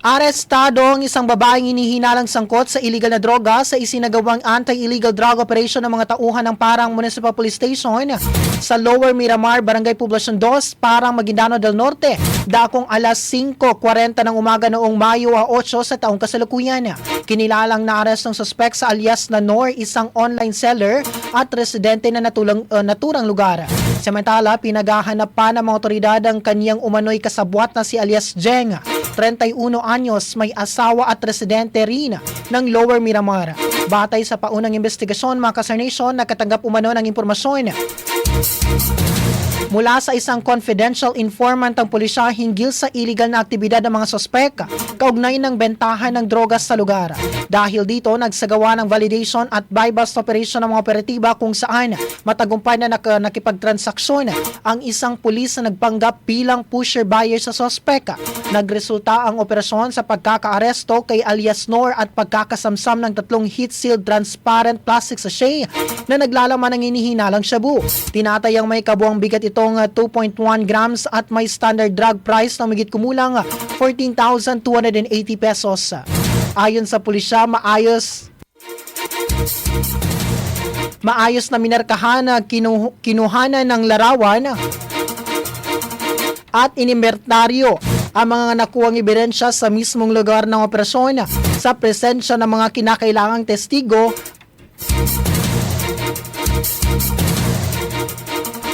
Arestado ang isang babaeng hinihinalang sangkot sa illegal na droga sa isinagawang anti-illegal drug operation ng mga tauhan ng Parang Municipal Police Station sa Lower Miramar, Barangay Poblacion 2, Parang Maguindanao del Norte, dakong alas 5:40 ng umaga noong Mayo 8 sa taong kasalukuyan. Kinilalang naaresto ng suspek sa alias na Nor, isang online seller at residente na naturang lugar. Samantala, pinaghahanap pa ng mga otoridad ang kaniyang umano'y kasabwat na si alias Jeng, 31 anyos, may asawa at residente rin ng Lower Miramar. Batay sa paunang investigasyon, mga ka-Nation, nakatanggap umano ng impormasyon mula sa isang confidential informant ng pulisya hinggil sa illegal na aktibidad ng mga sospek kaugnay ng bentahan ng drogas sa lugar. Dahil dito, nagsagawa ng validation at buy-bust operation ng mga operatiba kung saan matagumpay na nakipagtransaksyon ang isang pulis na nagpanggap bilang pusher buyer sa sospek. Nagresulta ang operasyon sa pagkakaaresto kay alias Nor at pagkakasamsam ng 3 heat-sealed transparent plastic sachet na naglalaman ng hinihinalang shabu. Tinatayang may kabuang bigat itong 2.1 grams at may standard drug price na mahigit kumulang 14,280 pesos. Ayon sa pulisya, maayos na minarkahan na kinuhanan ng larawan at inimbertaryo ang mga nakuwang ebidensya sa mismong lugar ng operasyon sa presensya ng mga kinakailangang testigo.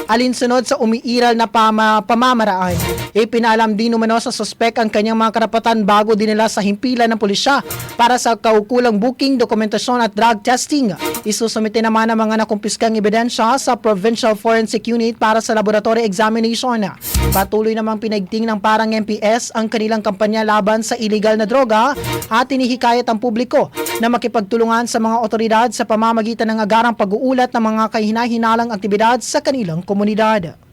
Alinsunod sa umiiral na pamamaraan, ipinalam din umano sa suspek ang kanyang mga karapatan bago dinala sa himpilan ng pulisya para sa kaukulang booking, dokumentasyon at drug testing. Isusumite naman ang mga nakumpiskang ebidensya sa Provincial Forensic Unit para sa laboratory examination. Patuloy namang pinaigting ng Parang MPS ang kanilang kampanya laban sa illegal na droga at inihikayat ang publiko na makipagtulungan sa mga otoridad sa pamamagitan ng agarang pag-uulat ng mga kahinahinalang aktibidad sa kanilang komunidad.